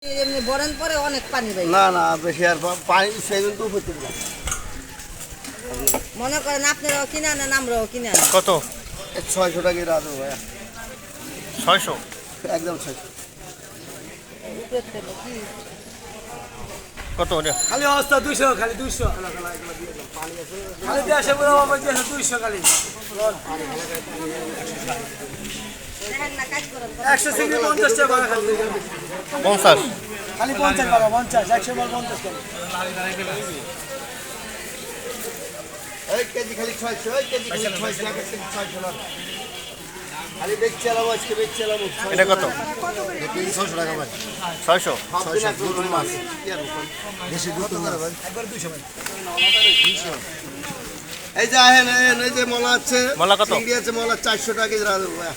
এমনি বরেন পরে অনেক পানি ভাই না না বেশি আর পানি সেদিন তো হচ্ছে না। মনে করেন আপনারাও কিনে আনেন আমরাও কিনে আনেন কত? 600 টাকা রাখবো ভাইয়া 600। একদম 600। উপরের থেকে কি কত ওটা? খালি অবস্থা 200 খালি 200 খালি দেশে বড় আমার দেশে 200 খালি দেখেন না কাজ করেন 100 সিগনি 50 টাকা ভাড়া খালি 50। খালি 50 টাকা 50 100 বল 50 টাকা এই কেজি খালি 600 এই কেজি খালি 600 টাকা 600 টাকা খালি বেচে চালাবো আজকে বেচে চালাবো। এটা কত? 600 টাকা ভাই 600। 600 মাছ কি আর বেশি দুটো না ভাই একবার 200 ভাই এই যে আহেন এই যে মলা আছে মলা কত? চিংড়ি আছে মলা 400 টাকা কেজি রাখবো ভাইয়া